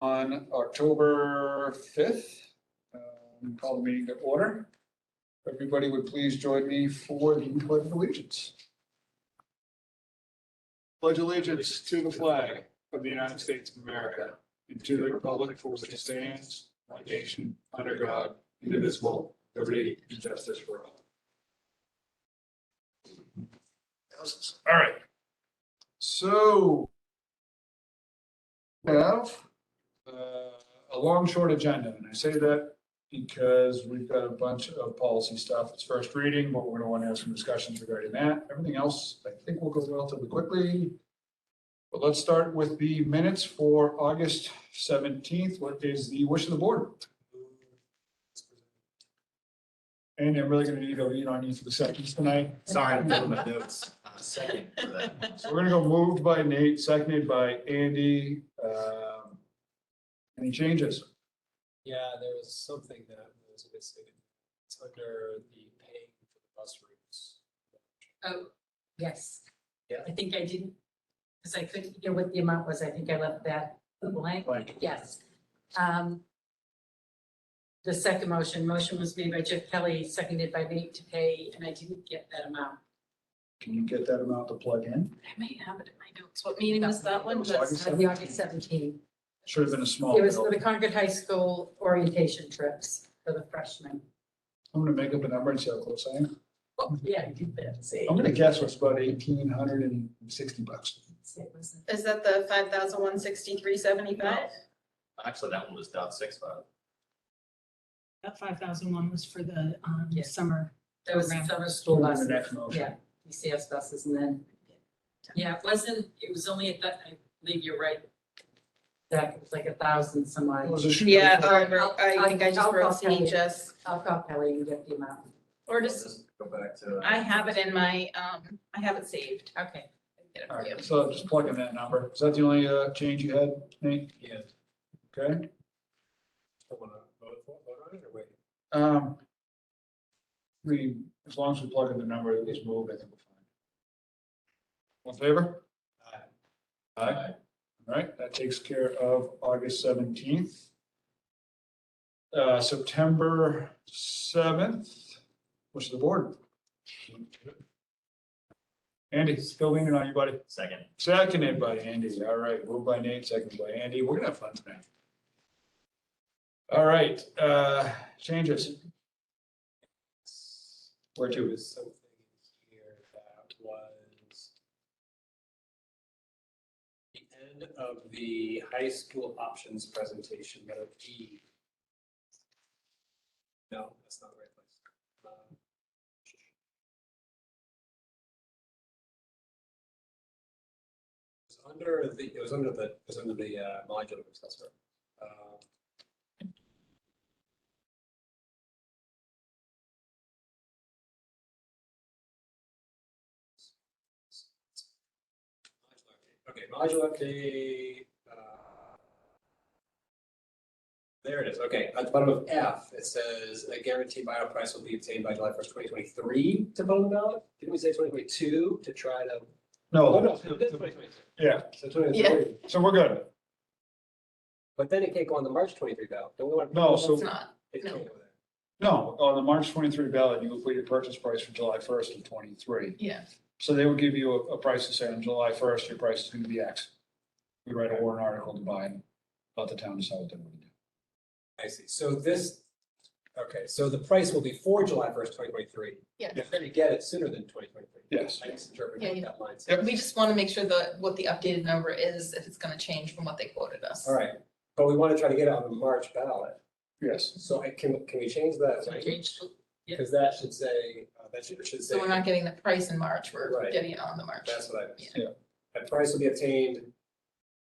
On October 5th, call the meeting to order. Everybody would please join me for the pledge of allegiance. Pledge allegiance to the flag of the United States of America and to the republic for which it stands, one nation, under God, indivisible, liberty and justice for all. All right. So we have a long, short agenda, and I say that because we've got a bunch of policy stuff. It's first reading, but we're going to want to have some discussions regarding that. Everything else, I think, will go relatively quickly. But let's start with the minutes for August 17th. What is the wish of the board? And I'm really going to need to lean on you for the seconds tonight. Sorry, I'm putting my notes. Second for that. So we're going to go moved by Nate, seconded by Andy. Any changes? Yeah, there was something that was missing. It's under the paying for the bus routes. Oh, yes. Yeah. I think I didn't, because I couldn't hear what the amount was. I think I left that blank. Blank. Yes. The second motion was made by Jeff Kelly, seconded by Nate to pay, and I didn't get that amount. Can you get that amount to plug in? I may have it in my notes. What meeting was that one? August The August 17th. Should have been a small. It was bill. for the Concord High School orientation trips for the freshmen. I'm gonna make up a number and see how close I am. Oh, yeah, I did that. See. I'm gonna guess it's about $1,860. Is that the 5,163.75? Actually, that one was .65. That 5,001 was for the Yes. summer. That was program. summer school The buses. next motion. Yeah, ECS buses and then. Yeah, it was only at that, I believe you're right. Zach, it was like 1,000 some It odd. was a shoot. Yeah, I'll- I think I just I'll wrote call Kelly. CHS, I'll call Kelly and get the amount. or just, Go back to. I have it in my, I have it saved. Okay. Get it All for you. right, so just plug in that number. Is that the only change you had, Nate? Yeah. Okay. I want to vote on it or wait? As long as we plug in the number that was moved, I think we're fine. All in favor? Aye. All right, that takes care of August 17th. September 7th, wish of the board. Andy, still leaning on you, buddy. Second. Seconded by Andy. All right, moved by Nate, seconded by Andy. We're gonna have fun tonight. All right, changes. Where There to? was something here that was the end of the high school options presentation, letter E. No, that's not the right place. It was under the modulars, that's right. Okay, modular update. There it is. Okay, at the bottom of F, it says a guaranteed buyout price will be obtained by July 1st, 2023 to vote on the ballot. Didn't we say 2022 to try to? Oh, no, No, it is 2023. yeah, So 2023. so we're good. But then it can't go on the March 23 ballot. Don't we want? No, so- It's not. It can't go there. No, on the March 23 ballot, you would put your purchase price for July 1st of 23. Yeah. So they would give you a price to say on July 1st, your price is going to be X. We write a warrant article to buy and let the town decide what they want to do. I see. So this, okay, so the price will be for July 1st, 2023. Yeah. You're going to get it sooner than 2023. Yes. I misinterpreted Yeah, what yeah. that line said. Yep. We just want to make sure what the updated number is, if it's going to change from what they quoted us. All right, but we want to try to get it on the March ballot. Yes. So can we change that? So I changed. Yeah. Because that should say, that should say. So we're not getting the price in March, we're Right. getting it on the March. That's what I, Yeah. a price will be obtained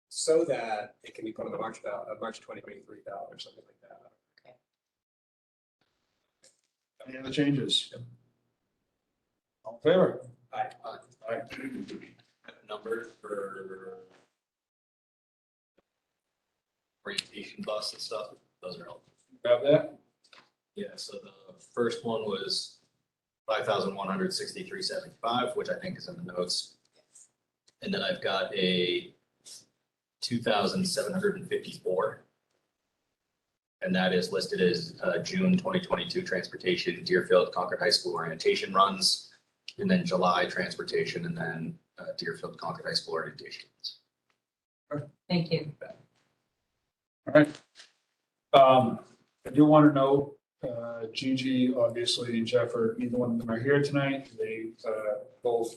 so that it can be put on the March ballot, March 2023 ballot or something like that. Any other changes? All in favor? Aye. Aye. Number for orientation bus and stuff, those are all. Grab that? Yeah, so the first one was 5,163.75, which I think is in the notes. And then I've got a 2,754. And that is listed as June 2022 transportation, Deerfield, Concord High School orientation runs, and then July transportation, and then Deerfield, Concord High School orientation. Thank you. All right. I do want to know, Gigi, obviously, and Jeff, neither one of them are here tonight. They both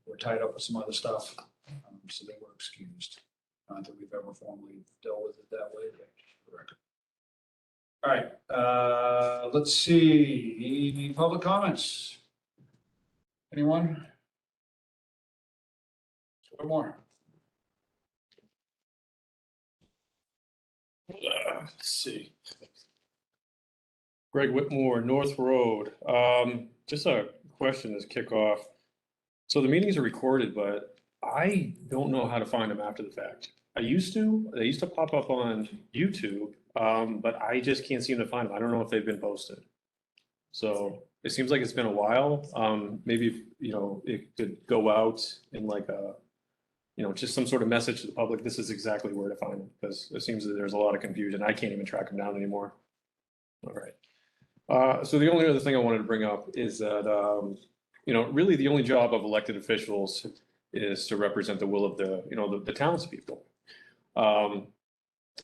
were tied up with some other stuff, so they were excused. Not that we've ever formally dealt with it that way, but for the record. All right, let's see, any public comments? Anyone? One more. Let's see. Greg Whitmore, North Road. Just a question as kickoff. So the meetings are recorded, but I don't know how to find them after the fact. They used to pop up on YouTube, but I just can't seem to find them. I don't know if they've been posted. So it seems like it's been a while. Maybe, it could go out in like a, just some sort of message to the public. This is exactly where to find them, because it seems that there's a lot of confusion. I can't even track them down anymore. All right. So the only other thing I wanted to bring up is that, really the only job of elected officials is to represent the will of the townspeople.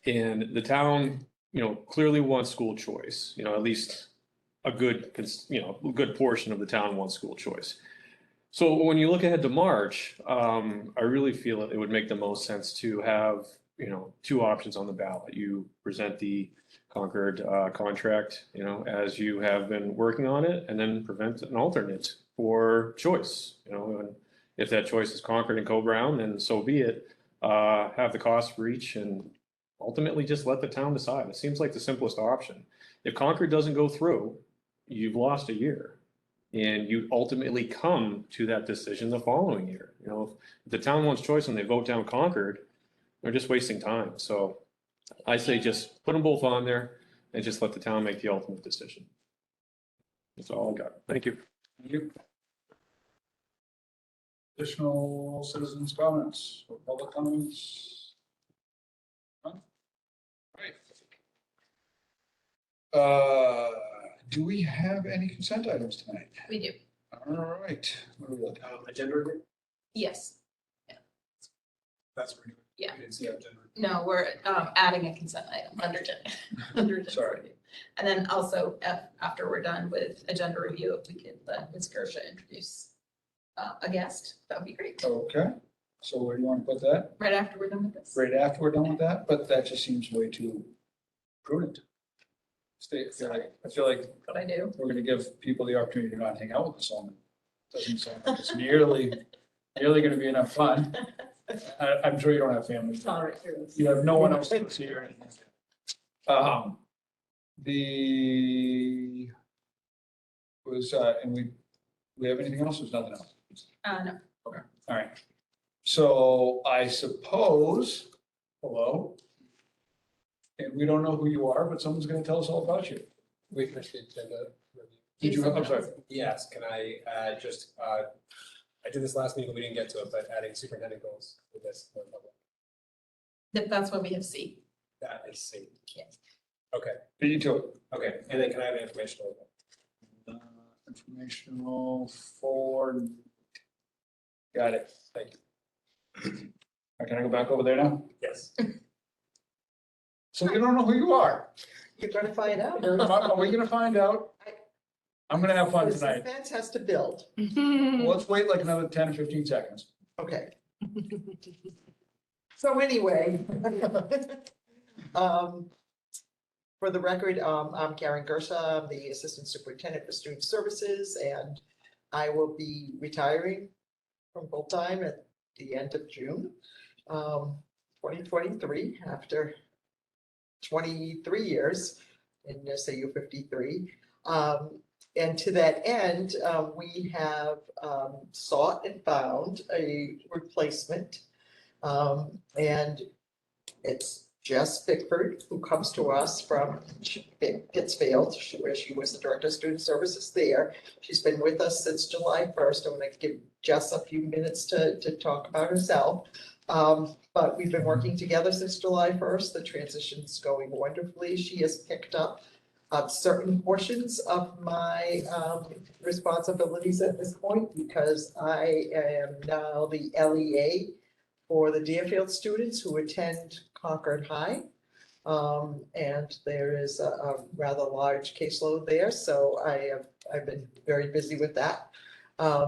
And the town, clearly wants school choice, at least a good portion of the town wants school choice. So when you look ahead to March, I really feel it would make the most sense to have, two options on the ballot. You present the Concord contract, as you have been working on it, and then prevent an alternate for choice, and if that choice is Concord and Co-Brown, then so be it. Have the cost for each and ultimately just let the town decide. It seems like the simplest option. If Concord doesn't go through, you've lost a year. And you ultimately come to that decision the following year. If the town wants choice and they vote down Concord, they're just wasting time. So I say just put them both on there and just let the town make the ultimate decision. That's all I got. Thank you. Thank you. Additional citizens' comments or public comments? None? All right. Do we have any consent items tonight? We do. All right. What do we look at? Agenda review? Yes. That's pretty. Yeah. We didn't see that agenda. No, we're adding a consent item under agenda Sorry. review. And then also after we're done with agenda review, if we could let Ms. Gersha introduce a guest, that would be great. Okay. So where do you want to put that? Right after we're done with this. Right after we're done with that, but that just seems way too prudent. I feel like What I do. we're gonna give people the opportunity to not hang out with us all night. Doesn't sound like it's nearly gonna be enough fun. I'm sure you don't have family. You have no one else to see or anything. And we have anything else? There's nothing else. No. Okay, all right. So I suppose, hello. And we don't know who you are, but someone's gonna tell us all about you. We finished the agenda review. Did you, I'm sorry. Yes, can I just, I did this last meeting, we didn't get to it, but adding superintendent goals with this. for the public. That's what we have C. That is C. Yes. Okay, Beat you to it. okay, and then can I have informational? Informational for. Got it. Thank you. Can I go back over there now? Yes. So you don't know who you are. You're gonna find out. Are we gonna find out? I'm gonna have fun Because the tonight. fence has to build. Well, let's wait like another 10 or 15 seconds. Okay. So anyway. For the record, I'm Karen Gersha. I'm the Assistant Superintendent for Student Services, and I will be retiring from full-time at the end of June, 2023, after 23 years in SAU 53. And to that end, we have sought and found a replacement. And it's Jess Bickford, who comes to us from Pittsfield, where she was the Director of Student Services there. She's been with us since July 1st. I'm going to give Jess a few minutes to talk about herself. But we've been working together since July 1st. The transition's going wonderfully. She has picked up certain portions of my responsibilities at this point because I am now the LEA for the Deerfield students who attend Concord High. And there is a rather large caseload there, so I've been very busy with that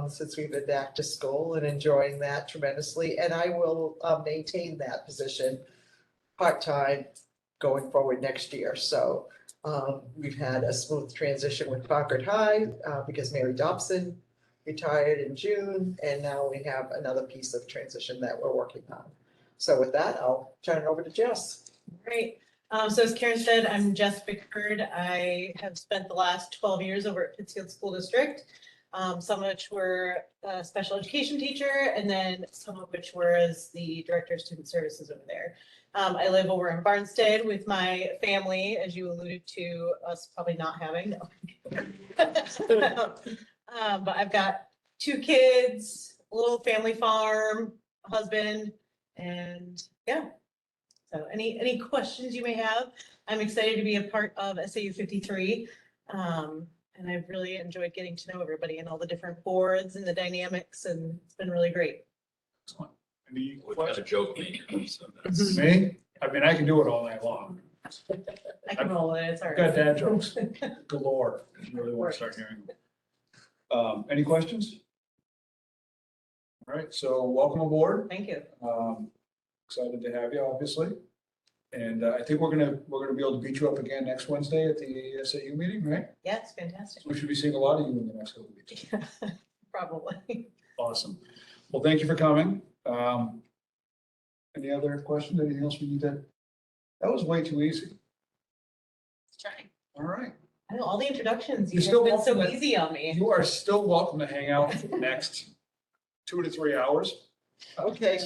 since we've been back to school and enjoying that tremendously. And I will maintain that position part-time going forward next year. So we've had a smooth transition with Concord High because Mary Dobson retired in June, and now we have another piece of transition that we're working on. So with that, I'll turn it over to Jess. Great. So as Karen said, I'm Jess Bickford. I have spent the last 12 years over at Pittsfield School District. Some of which were a special education teacher, and then some of which were as the director of student services over there. I live over in Barnstead with my family, as you alluded to us probably not having. No. But I've got 2 kids, a little family farm, a husband, and yeah. So any questions you may have? I'm excited to be a part of SAU 53. And I've really enjoyed getting to know everybody and all the different boards and the dynamics, and it's been really great. Excellent. Any We've got a questions? joke me. So that's- Me? I mean, I can do it all night long. I can roll with it, it's all I've right. got dad jokes galore, if you really want to start hearing them. Any questions? All right, so welcome aboard. Thank you. Excited to have you, obviously. And I think we're gonna be able to beat you up again next Wednesday at the SAU meeting, right? Yeah, it's fantastic. We should be seeing a lot of you in the next couple of weeks. Probably. Awesome. Well, thank you for coming. Any other questions? Anything else we need to? That was way too easy. Trying. All right. I know, all the introductions, You're you've still been so welcome to- easy on me. You are still welcome to hang out for the next 2 to 3 hours. Okay,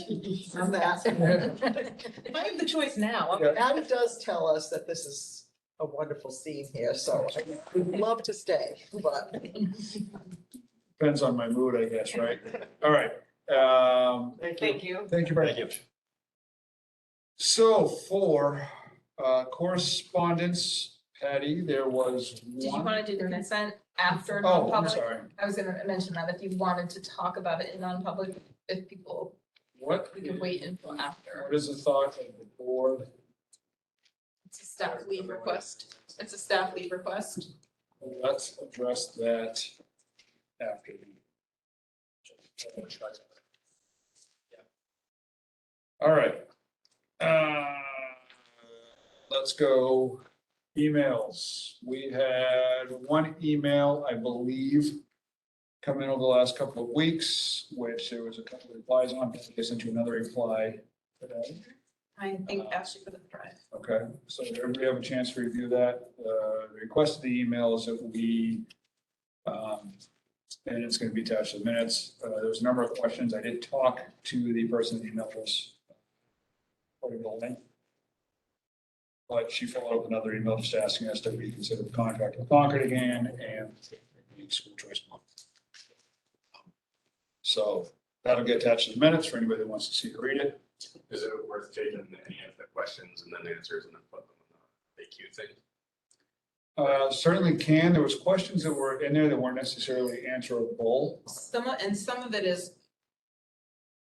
on that. If I have the choice now, Yeah. Adam does tell us that this is a wonderful scene here, so I would love to stay, but. Depends on my mood, I guess, right? All right. thank you. Thank you very much. So for correspondence, Patty, there was Did you one. want to do the consent after Oh, I'm non-public? sorry. I was gonna mention that if you wanted to talk about it in non-public, if people, What? we could wait until after. What is the thought of the board? It's a staff leave request. It's a staff leave request. Let's address that after. All right. Let's go emails. We had one email, I believe, come in over the last couple of weeks, which there was a couple of replies on. I sent you another reply today. I think asked you for the drive. Okay, so did everybody have a chance to review that? The request of the email is that we, and it's going to be attached to the minutes. There was a number of questions. I did talk to the person that emailed us. But she followed up another email just asking us to reconsider the contract with Concord again and the school choice month. So that'll get attached to the minutes for anybody that wants to see or read it. Is it worth taking any of the questions and then answers and then put them in the AQ thing? Certainly can. There was questions that were in there that weren't necessarily answerable. Some of it is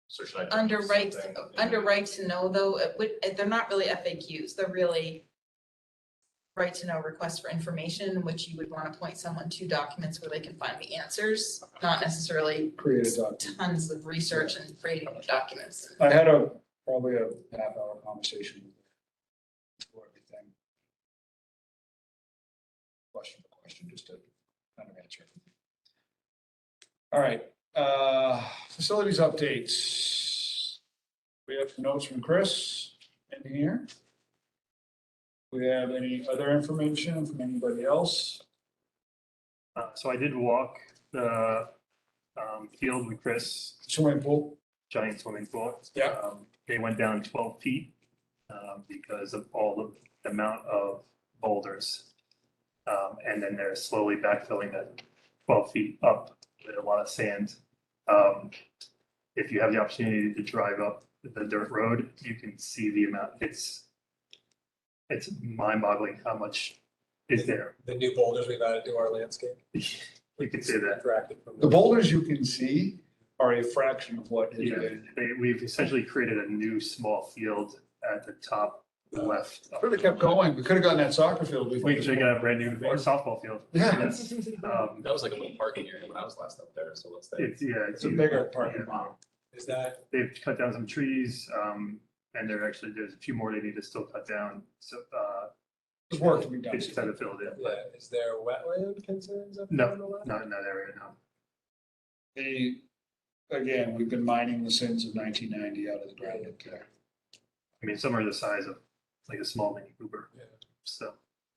So should I? under right, something? under right to know though, they're not really FAQs, they're really right to know requests for information, which you would want to point someone to documents where they can find the answers, not necessarily Create a document. tons of research and creating documents. I had probably a half-hour conversation with her for everything. Question for question, just to kind of answer. All right, facilities updates. We have notes from Chris in here. We have any other information from anybody else? So I did walk the field with Chris, Swimming pool? giant swimming pool. Yeah. They went down 12 feet because of all the amount of boulders. And then they're slowly backfilling that 12 feet up with a lot of sand. If you have the opportunity to drive up the dirt road, you can see the amount, it's mind boggling how much is there. The new boulders we've added to our landscape. You could say that. Attracted from The boulders you can see are a fraction of what is Yeah, we've essentially created a new small field at the top left. Could have kept going. We could have gotten that soccer field. We should get a brand new softball field. Yeah. Yes. That was like a little parking area when I was last up there, so what's that? It's a bigger parking lot. Is that, They've cut down some trees, and there's a few more they need to still cut down, so, There's work to be done. they just had to fill it in. yeah, is there wetland concerns up No. there on the left? Not in that area, no. Again, we've been mining the sins of 1990 out of the ground up there. I mean, some are the size of like a small Mini Cooper, Yeah. so.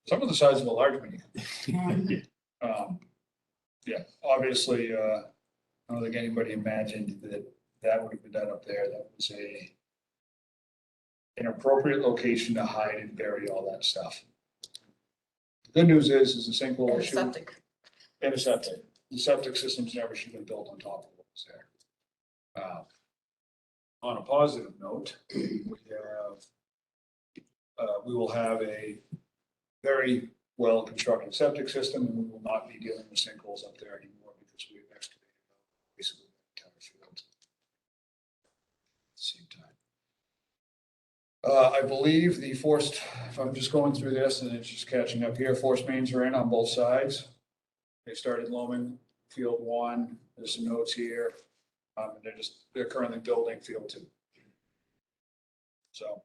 Some of the size of a large mini. Yeah. Yeah, obviously, I don't think anybody imagined that would have been done up there. That was an appropriate location to hide and bury all that stuff. The good news is the sinkhole And issue. septic. And a septic. The septic systems never should have been built on top of what was there. On a positive note, we will have a very well-constructed septic system, and we will not be dealing with sinkholes up there anymore because we've excavated basically the entire field. At the same time. I believe the forced, if I'm just going through this and it's just catching up here, forced mains are in on both sides. They started loaming field 1, there's some notes here. They're currently building field 2. So,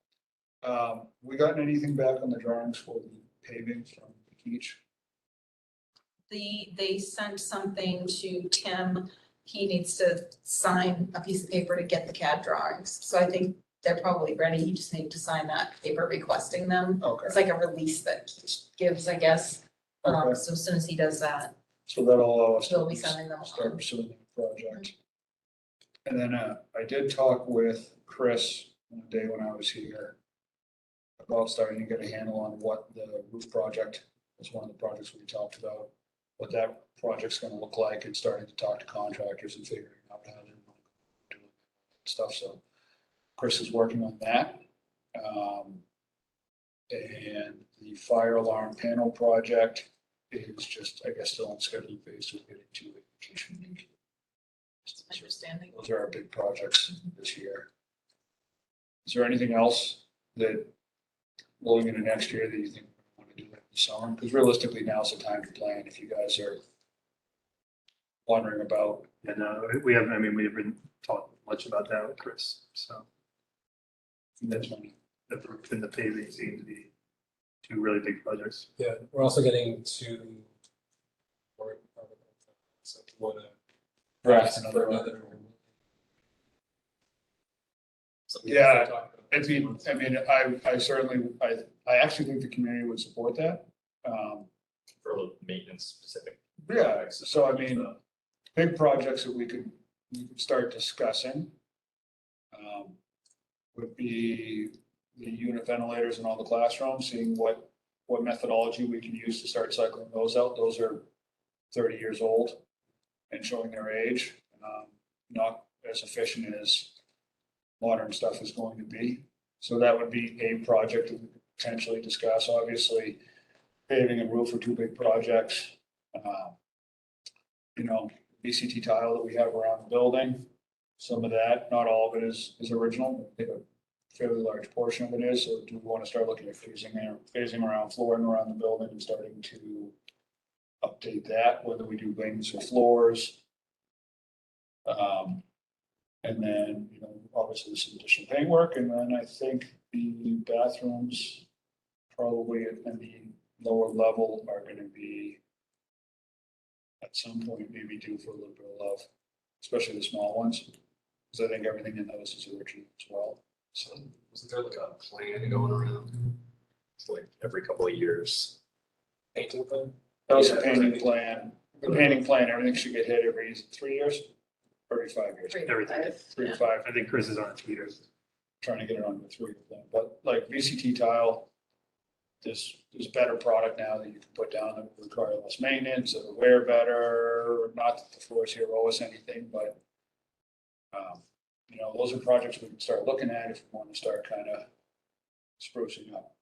we gotten anything back on the drawings for the paving from each? They sent something to Tim. He needs to sign a piece of paper to get the CAD drawings. So I think they're probably ready. He just needs to sign that paper requesting them. Okay, It's like a release that he gives, I guess. Okay. So as soon as he does that, so that'll allow us he'll to be sending them start along. pursuing the project. And then, I did talk with Chris one day when I was here about starting to get a handle on what the roof project was, one of the projects we talked about, what that project's gonna look like, and starting to talk to contractors and figuring out how they're doing stuff, so Chris is working on that. And the fire alarm panel project is just, I guess, still on scheduling phase, so we're getting to vacation week. Understanding. Those are our big projects this year. Is there anything else that going into next year that you think we want to do in the summer? Because realistically, now's the time to plan if you guys are wondering about. And, we haven't talked much about that with Chris, so. That's money. The roof and the paving seem to be 2 really big projects. Yeah, we're also getting to. So if you wanna. Draft ask for another. Something Yeah, else to talk about. I mean, I certainly, I actually think the community would support that. For a little maintenance specific. Yeah, so I mean, big projects that we could start discussing would be the unit ventilators in all the classrooms, seeing what methodology we can use to start cycling those out. Those are 30 years old and showing their age, not as efficient as modern stuff is going to be. So that would be a project that we could potentially discuss. Obviously, paving and roof are 2 big projects. VCT tile that we have around the building, some of that, not all of it is original. I think a fairly large portion of it is. So do we want to start looking at phasing around flooring around the building and starting to update that, whether we do wings or floors? And then, obviously some additional paintwork, and then I think the bathrooms probably in the lower level are gonna be at some point maybe due for a little bit of love, especially the small ones. Because I think everything in those is original as well, so. Wasn't there like a plan going around? It's like every couple of years. Painting plan? That was a Yeah, painting right. plan, the painting plan, everything should get hit every 3 years, every 5 years, 3 to 5. I think Chris is on 2 years. Trying to get it on the 3-year plan, but like VCT tile, there's better product now that you can put down that will require less maintenance, it'll wear better, not that the floors here owe us anything, but you know, those are projects we can start looking at if we want to start kind of sprucing up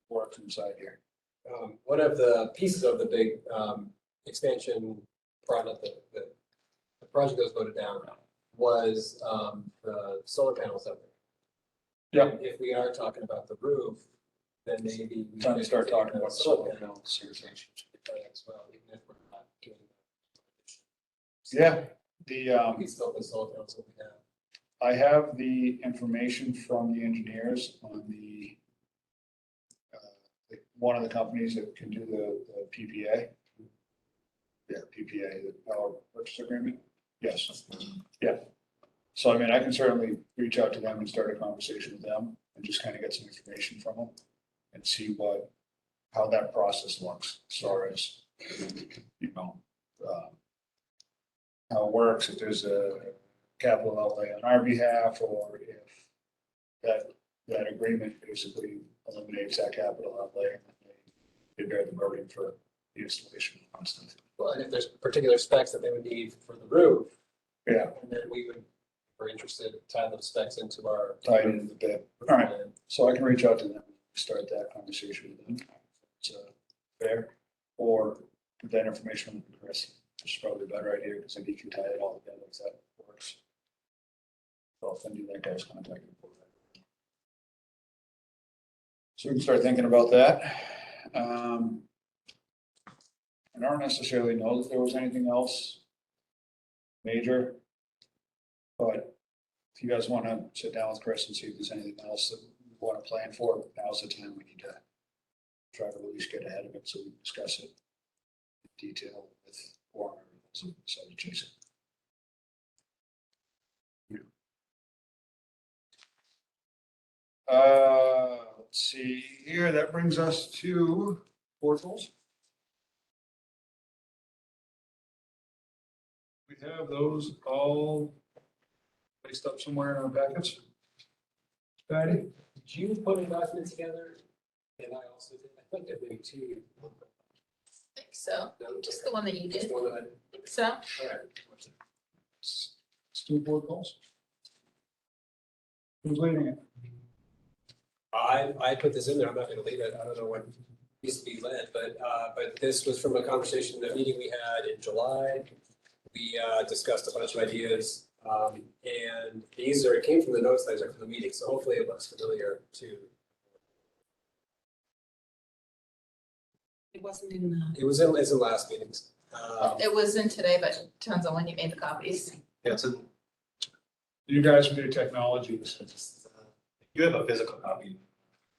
work inside here. One of the pieces of the big expansion project, the project that was voted down was the solar panels up there. Yeah. And if we are talking about the roof, then maybe. we Time to should start take talking the about solar solar panel panels. conversation as well, even if we're not doing. Yeah, the, We can still put solar panels that we have. I have the information from the engineers on one of the companies that can do the PPA. Yeah, PPA, the power purchase agreement. Yes. Yeah. So I mean, I can certainly reach out to them and start a conversation with them and just kind of get some information from them and see how that process looks as far as, you know, how it works, if there's a capital outlay on our behalf, or if that agreement basically eliminates that capital outlay. And they bear the burden for the installation and stuff. Well, and if there's particular specs that they would need for the roof, Yeah, and then we're interested to tie those specs into our. tied into the bid. All right, so I can reach out to them, and start that conversation with them. It's fair, or put that information with Chris, which is probably a better idea, because then he can tie it all together if that works. So I'll send you that guy's contact info. So we can start thinking about that. I don't necessarily know that there was anything else major, but if you guys want to sit down with Chris and see if there's anything else that we want to plan for, now's the time we need to try to at least get ahead of it so we can discuss it in detail with Warren. So Jason. Let's see here, that brings us to board goals. We have those all placed up somewhere in our packets. Patty? Did you put a document together? And I also did, I think that maybe two. I think so, just the one that you Just did, the one that I did. so. All right. Let's do board goals. Who's leading it? I put this in there, I'm not gonna leave it, I don't know what needs to be led, but this was from a conversation, a meeting we had in July. We discussed a bunch of ideas, and it came from the notes that I took from the meeting, so hopefully it looks familiar to. It wasn't in the. It's in last meetings. It was in today, but depends on when you made the copies. Yeah, so You guys with your technologies. you have a physical copy.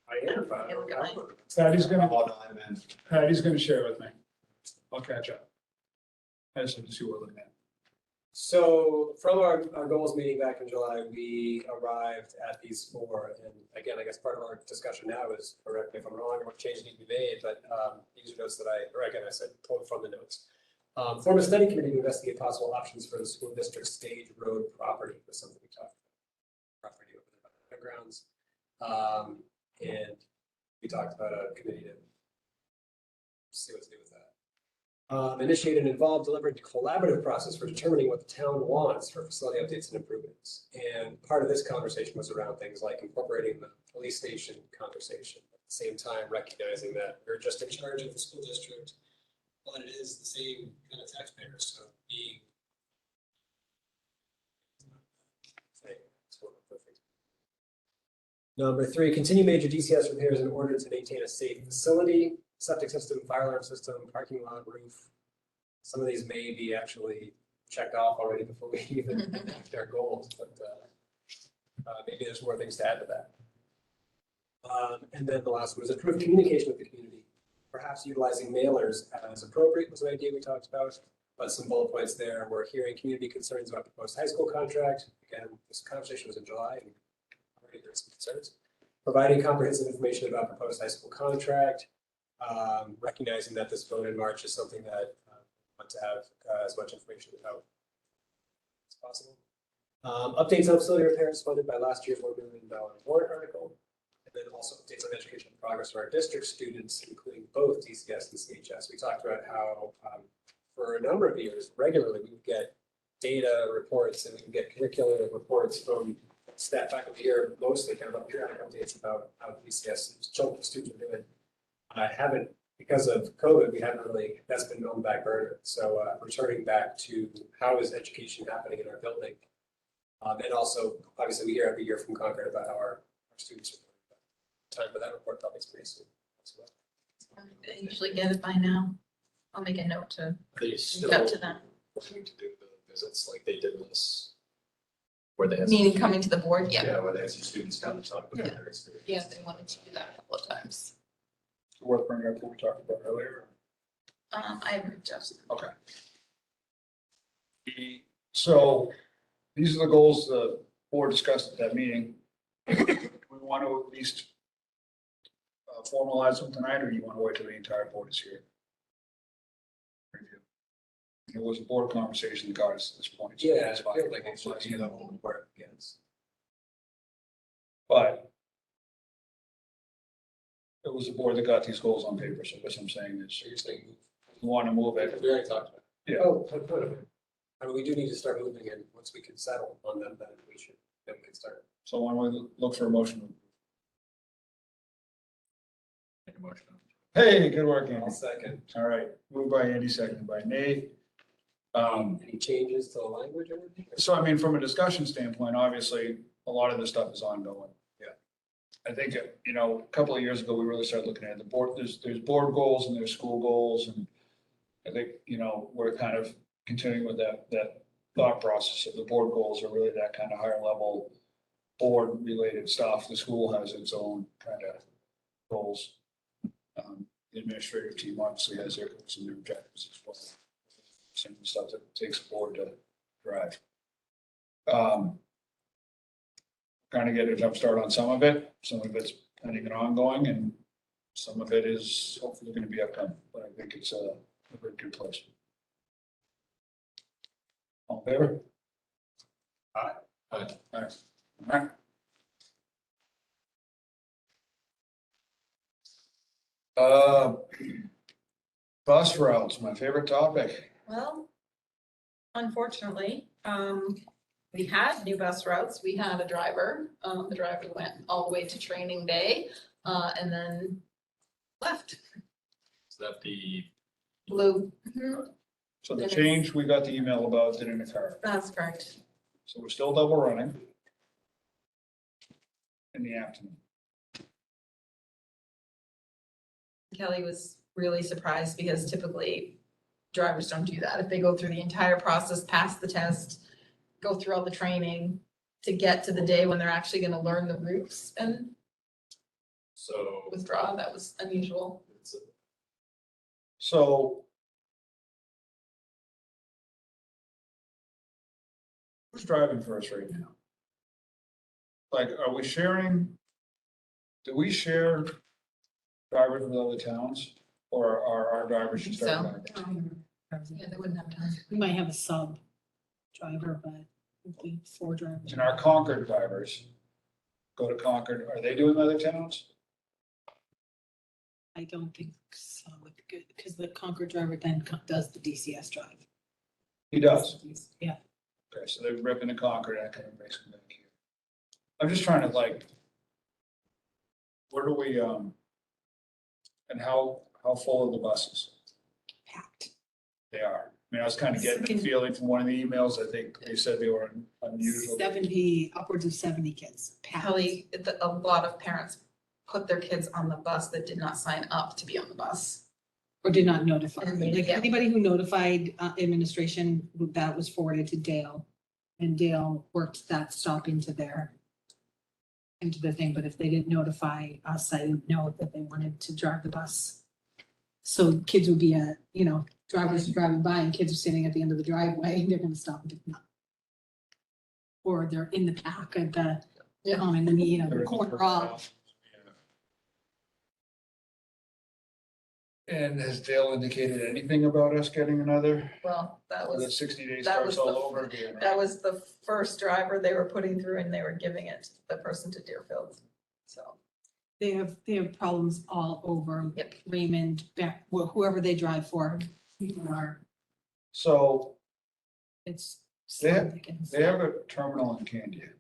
I am. Patty's gonna share with me. I'll catch up. I just have to see what we're looking at. So from our goals meeting back in July, we arrived at these four. And again, I guess part of our discussion now is, correct me if I'm wrong, or what changes need to be made, but these are notes that I said, pulled from the notes. Form a study committee to investigate possible options for the school district stage road property, was something we talked about. Property over the fairgrounds. And we talked about a committee to see what to do with that. Initiate an involved, deliberate, collaborative process for determining what the town wants for facility updates and improvements. And part of this conversation was around things like incorporating the police station conversation. At the same time, recognizing that we're just in charge of the school district, but it is the same kind of taxpayers, so being. Number 3, continue major DCS repairs in order to maintain a safe facility, septic system, fire alarm system, parking lot, roof. Some of these may be actually checked off already before we even enact our goals, but maybe there's more things to add to that. And then the last one was improve communication with the community. Perhaps utilizing mailers as appropriate was an idea we talked about, but some bullet points there. We're hearing community concerns about the post-high school contract. Again, this conversation was in July, and already there's some concerns. Providing comprehensive information about proposed high school contract, recognizing that this vote in March is something that we want to have as much information about as possible. Updates on facility repairs funded by last year's $1 million warrant article. And then also updates on educational progress for our district students, including both DCS and CHS. We talked about how for a number of years, regularly, we would get data reports and we can get curricular reports from staff faculty here, mostly kind of periodic updates about how DCS students are doing. I haven't, because of COVID, we haven't really, that's been on the back burner. So returning back to how is education happening in our building? And also, obviously, we hear every year from Concord about how our students are doing. Time for that report probably is pretty soon as well. I usually get it by now. I'll make a note to They get still up to them. planning to do the visits like they did this. Where they had. Meaning coming to the board, yeah. Yeah, where they had some students come and talk about their experience. Yeah, they wanted to do that a couple of times. Worth bringing up what we talked about earlier. I haven't just, Okay. So these are the goals the board discussed at that meeting. We want to at least formalize them tonight, or do you want to wait till the entire board is here? Review. It was a board conversation that got us to this point. so Yeah, it's I fine. feel like it's just, you know, where it begins. But it was the board that got these goals on paper, so what I'm saying is, So you're saying, we want to move it. we already talked about it. Yeah. Oh, I mean, we do need to start moving in. Once we can settle on them, then we can start. So why don't we look for a motion? Make a motion. Hey, good work, Andy. I'll second. All right, moved by Andy, seconded by Nate. Any changes to the language or anything? So I mean, from a discussion standpoint, obviously, a lot of this stuff is ongoing. Yeah. I think, you know, a couple of years ago, we really started looking at the board, there's board goals and there's school goals. And I think, you know, we're kind of continuing with that thought process of the board goals are really that kind of higher level board related stuff. The school has its own kind of goals. The administrative team obviously has their goals and their objectives as well. Some of the stuff that takes the board to drive. Kind of get a jump start on some of it. Some of it's pending and ongoing, and some of it is hopefully going to be upcoming. But I think it's a very good place. All in favor? Aye. Aye. All right. Bus routes, my favorite topic. well, unfortunately, we had new bus routes. We had a driver. The driver went all the way to training day, and then left. So that the, Blue. So the change we got the email about didn't occur. That's correct. So we're still double running in the afternoon. Kelly was really surprised because typically drivers don't do that. If they go through the entire process, pass the test, go through all the training to get to the day when they're actually gonna learn the routes and so. withdraw, that was unusual. It's a- So who's driving for us right now? Like, are we sharing? Do we share drivers with other towns, or are our drivers just? So. Yeah, they wouldn't have time. We might have a sub driver, but it'd be 4 drivers. And our Concord drivers go to Concord, are they doing other towns? I don't think so, because the Concord driver then does the DCS drive. He does. Yeah. Okay, so they're ripping the Concord, and kind of racing back here. I'm just trying to like, where do we, and how full are the buses? Packed. They are. I mean, I was kind of getting the feeling from one of the emails, I think they said they were unusual. 70, upwards of 70 kids. Packed. Kelly, a lot of parents put their kids on the bus that did not sign up to be on the bus. Or did not notify. And Like yeah. anybody who notified administration, that was forwarded to Dale. And Dale worked that stop into the thing, but if they didn't notify us, I didn't know that they wanted to drive the bus. So kids would be drivers are driving by and kids are sitting at the end of the driveway, they're gonna stop and pick them up. Or they're in the pack at the, in the corner off. And has Dale indicated anything about us getting another, Well, that the was, 60 days that starts was all the- over again? right? that was the first driver they were putting through and they were giving it to the person to Deerfield. So, They have problems all over. Yep. Raymond, whoever they drive for, people are, So it's They- thickens. They have a terminal in Candia.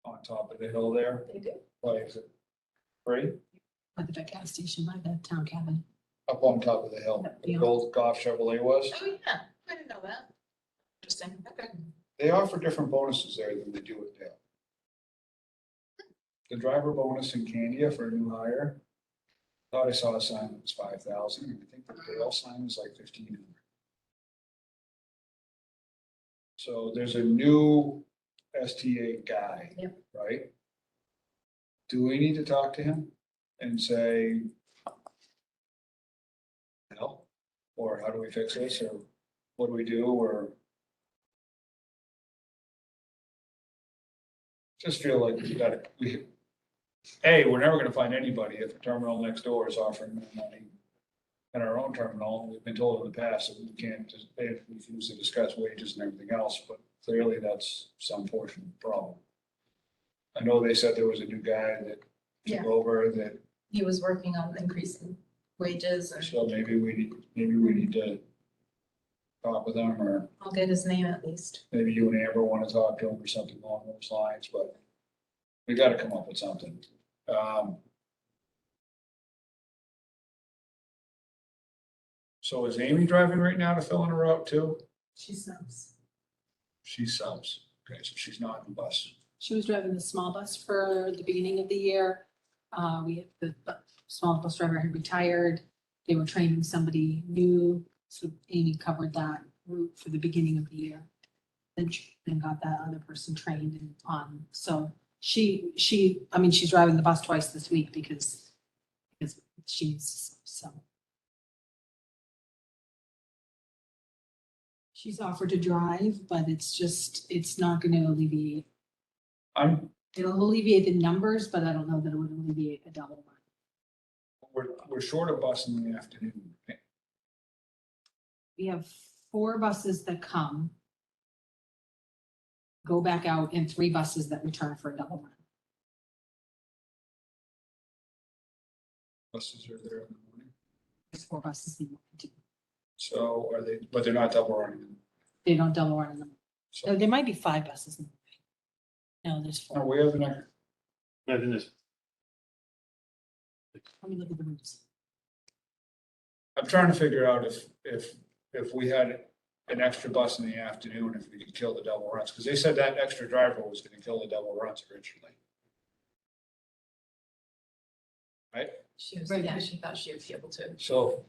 On top of the hill there. They do. Like, is it right By the gas station, by the town cabin. up on top of the hill? Yep, The yeah. old Golf Chevrolet was. Oh, yeah, I didn't know that. Interesting, okay. They offer different bonuses there than they do at Dale. The driver bonus in Candia for a new hire. Thought I saw a sign that was 5,000, and I think the Dale sign was like 1,500. So there's a new STA guy. Yep. Right? Do we need to talk to him and say, no? Or how do we fix this, or what do we do, or? Just feel like we're never gonna find anybody if the terminal next door is offering more money than our own terminal. We've been told in the past that we can't just, they refuse to discuss wages and everything else, but clearly that's some portion of the problem. I know they said there was a new guy that Yeah. took over that, He was working on increasing wages, or so maybe we need to talk with him, or I'll get his name at least. maybe you and Amber want to talk to him or something along those lines, but we gotta come up with something. So is Amy driving right now to fill in a route too? She subs. She subs. Okay, so she's not in the bus. She was driving the small bus for the beginning of the year. We had the small bus driver had retired. They were training somebody new, so Amy covered that route for the beginning of the year. Then got that other person trained and on, so I mean, she's driving the bus twice this week because she's, so. She's offered to drive, but it's not gonna alleviate, it'll alleviate the numbers, but I don't know that it would alleviate a double run. We're short a bus in the afternoon. We have 4 buses that come, go back out, and 3 buses that return for a double run. Buses are there in the morning. There's 4 buses in the morning, too. So are they, but they're not double running. They don't double run in them. So, There might be 5 buses in the morning. No, there's no, 4. we have an, I think there's Let me look at the routes. I'm trying to figure out if we had an extra bus in the afternoon, if we could kill the double runs, because they said that extra driver was gonna kill the double runs originally. Right? She was, Right. yeah, she thought she would be able to. So.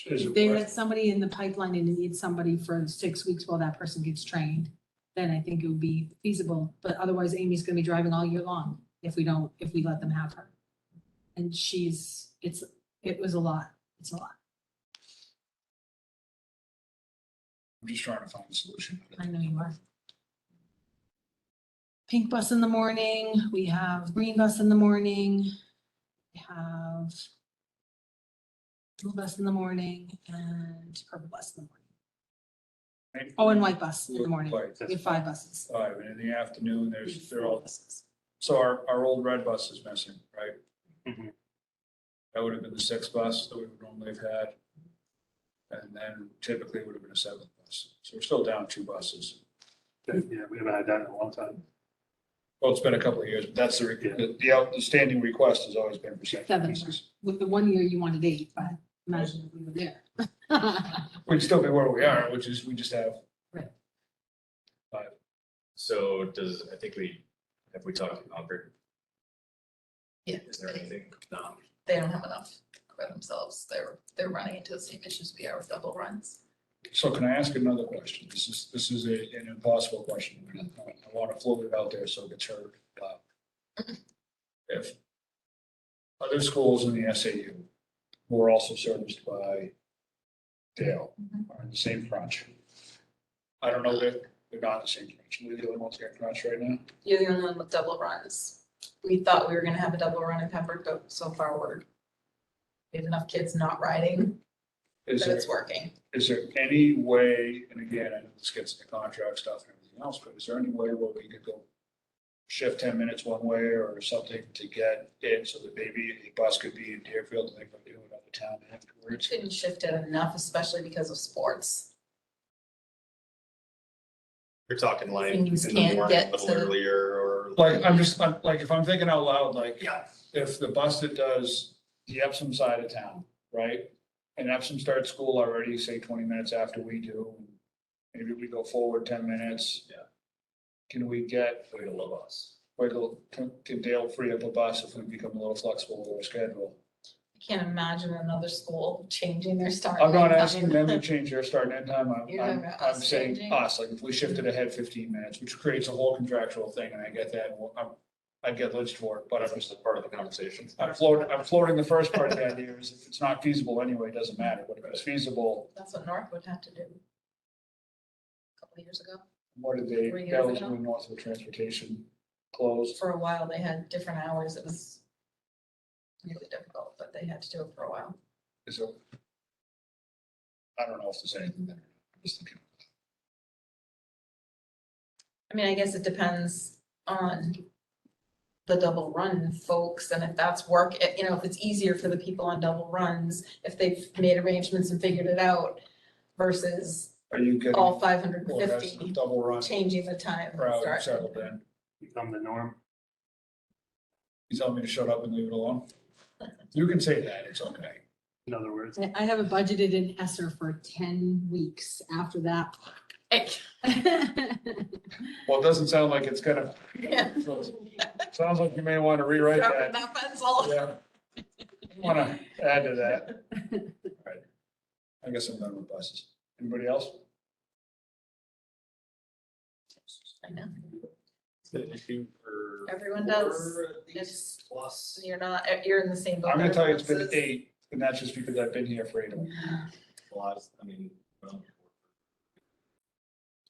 Is If it they worth- had somebody in the pipeline and need somebody for 6 weeks while that person gets trained, then I think it would be feasible. But otherwise, Amy's gonna be driving all year long if we let them have her. And it was a lot. It's a lot. I'm just trying to find a solution. I know you are. Pink bus in the morning, we have green bus in the morning, we have blue bus in the morning and purple bus in the morning. Oh, and white bus in the morning. White. We have 5 buses. All right, and in the afternoon, We have they're 4 all, buses. so our old red bus is missing, right? Mhm. That would have been the 6th bus that we would normally have had. And then typically it would have been a 7th bus. So we're still down 2 buses. yeah, we haven't had that in a long time. Well, it's been a couple of years, but that's the outstanding request has always been for 7 7. buses. With the 1 year you wanted 8, but imagine if we were there. We'd still be where we are, which is we just have. Right. 5. So have we talked to Concord? Yeah. Is there anything, They don't have enough by themselves. They're running into the same issues we are with double runs. So can I ask another question? This is an impossible question. I want to float it out there so it gets heard. If other schools in the SAU who are also serviced by Dale are in the same crunch. I don't know that they're not in the same crunch. We're the only ones getting crunch right now. You're the only one with double runs. We thought we were gonna have a double run in Pembroke, but so far we have enough kids not riding Is that there, it's working. is there any way, and again, I know this gets into contract stuff and everything else, but is there any way where we could go shift 10 minutes one way or something to get in so that maybe a bus could be in Deerfield and they could do another town afterwards? Couldn't shift it enough, especially because of sports. You're talking like in Things the can't morning, a get little to- earlier or. Like, like, if I'm thinking out loud, like, if the bus that does the Epsom side of town, right? And Epsom starts school already, say 20 minutes after we do, maybe we go forward 10 minutes. Yeah. Can we get, Wait a little bus. can Dale free up a bus if we become a little flexible with our schedule? I can't imagine another school changing their start. I'm not time. asking them to change their start and end time, You're talking about I'm us saying changing? us, like if we shifted ahead 15 minutes, which creates a whole contractual thing, and I get that, I'd get lynched for it, but That's just a part of the conversation. I'm floating the first part of that here is if it's not feasible anyway, it doesn't matter, but if it's feasible, That's what Northwood had to do. A couple of years ago. what did 3 years that was ago. when Northwood Transportation closed. For a while, they had different hours. It was really difficult, but they had to do it for a while. Is it? I don't know if there's anything there. I'm just thinking. I mean, I guess it depends on the double run folks and if that's work, if it's easier for the people on double runs, if they've made arrangements and figured it out versus Are you getting? all 550 or has the double run changing the time. and crowd start. settled in? Become the norm. You telling me to shut up and leave it alone? You can say that, it's okay. In other words, I have it budgeted in ESSER for 10 weeks after that. Hey, Well, it doesn't sound like it's gonna, yeah. sounds like you may want to rewrite Sharpen that. that pencil. Yeah. Want to add to that. Right. I guess I'm done with buses. Anybody else? I know. Is it an issue for? Everyone does. four at least It's- Plus. You're in the same boat. I'm gonna tell you, it's been Versus- 8, and that's just because I've been here for 8 of them. A lot, I mean, well,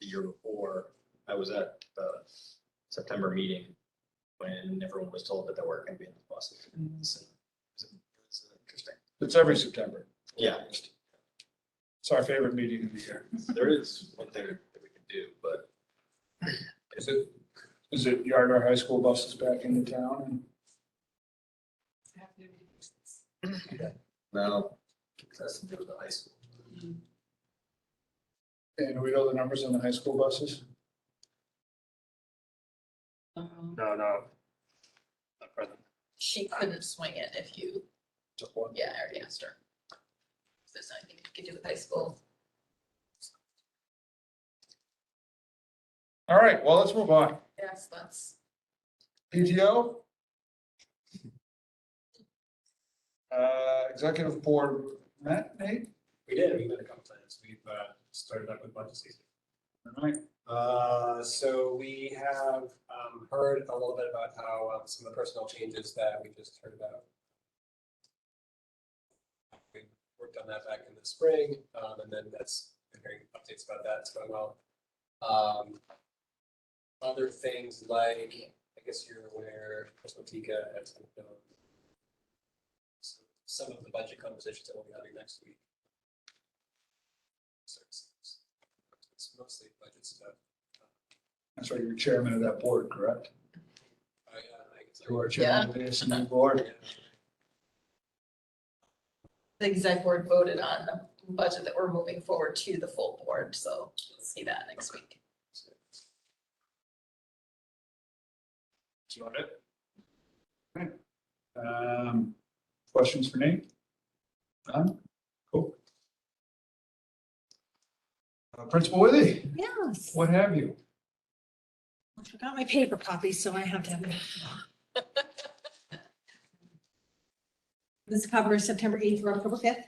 the year before, I was at the September meeting when everyone was told that there weren't gonna be enough buses. So, it's interesting. It's every September. Yeah. It's our favorite meeting of the year. There is one thing that we could do, but Is it Yardner High School buses back into town? no, that's to do with the high school. And we know the numbers on the high school buses? no, not present. She couldn't swing it if you, Just one. yeah, I already asked her. If there's anything you could do with high school. All right, well, let's move on. Yes, that's. PTO? Executive board, Nate? We did, we met a couple times. We've started up with budget season. All right. So we have heard a little bit about how some of the personnel changes that we just heard about. We worked on that back in the spring, and then that's been hearing updates about that. It's going well. Other things like, I guess you're aware, Chris Matika has some of the budget conversations that we'll be having next week. So it's mostly budget stuff. That's right, you're chairman of that board, correct? I can tell You are chairman of the SMU board. The exec board voted on the budget that we're moving forward to the full board, so we'll see that next week. That's about it. Okay. Questions for Nate? None? Cool. Principal Withy, Yes, what have you? I forgot my paper copy, so I have to have it. This covers September 8th or October 5th.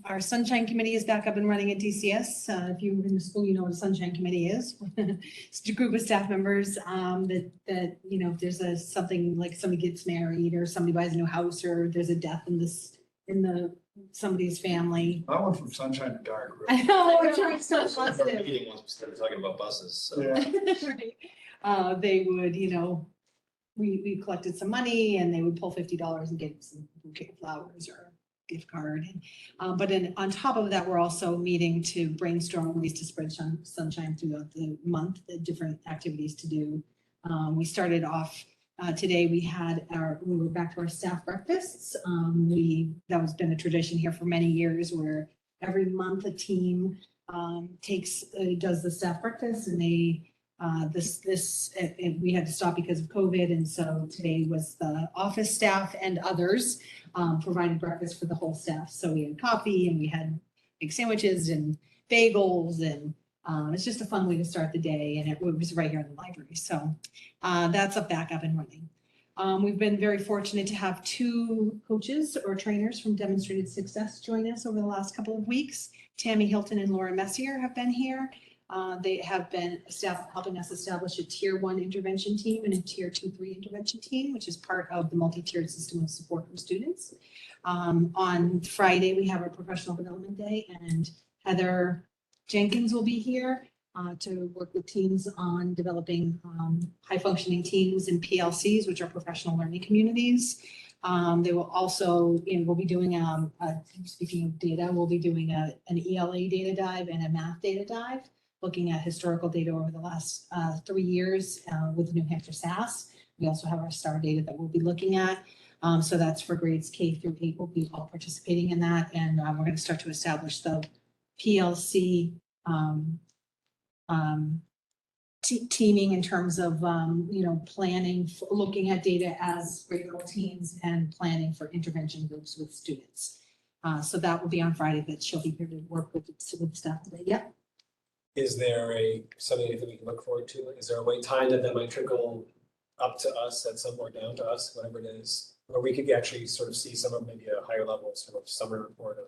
Our Sunshine Committee is back up and running at DCS. If you were in the school, you know what a Sunshine Committee is. It's a group of staff members that, if there's something like somebody gets married or somebody buys a new house or there's a death in somebody's family. I went from sunshine to dark. I know, I'm sure it's so Our positive. meeting once we started talking about buses, so. Yeah. Right. They would, we collected some money and they would pull $50 and get some bouquet of flowers or gift card. But on top of that, we're also meeting to brainstorm ways to spread sunshine throughout the month, the different activities to do. We started off today, we were back to our staff breakfasts. That has been a tradition here for many years where every month a team does the staff breakfast, and they, we had to stop because of COVID, and so today was the office staff and others providing breakfast for the whole staff. So we had coffee and we had big sandwiches and bagels, and it's just a fun way to start the day, and it was right here in the library. So that's back up and running. We've been very fortunate to have 2 coaches or trainers from Demonstrated Success join us over the last couple of weeks. Tammy Hilton and Laura Messier have been here. They have been helping us establish a tier 1 intervention team and a tier 2-3 intervention team, which is part of the multi-tiered system of support for students. On Friday, we have our professional development day, and Heather Jenkins will be here to work with teams on developing high functioning teams and PLCs, which are professional learning communities. They will also, we'll be doing, speaking of data, we'll be doing an ELA data dive and a math data dive, looking at historical data over the last 3 years with New Hampshire SAS. We also have our STAR data that we'll be looking at. So that's for grades K through 8. We'll be all participating in that. And we're going to start to establish the PLC teaming in terms of, planning, looking at data as grade level teams and planning for intervention groups with students. So that will be on Friday, but she'll be here to work with staff today. Yep. Is there something that we can look forward to? Is there a time that might trickle up to us at some point, down to us, whatever it is, where we could actually sort of see some of maybe a higher level sort of summary report of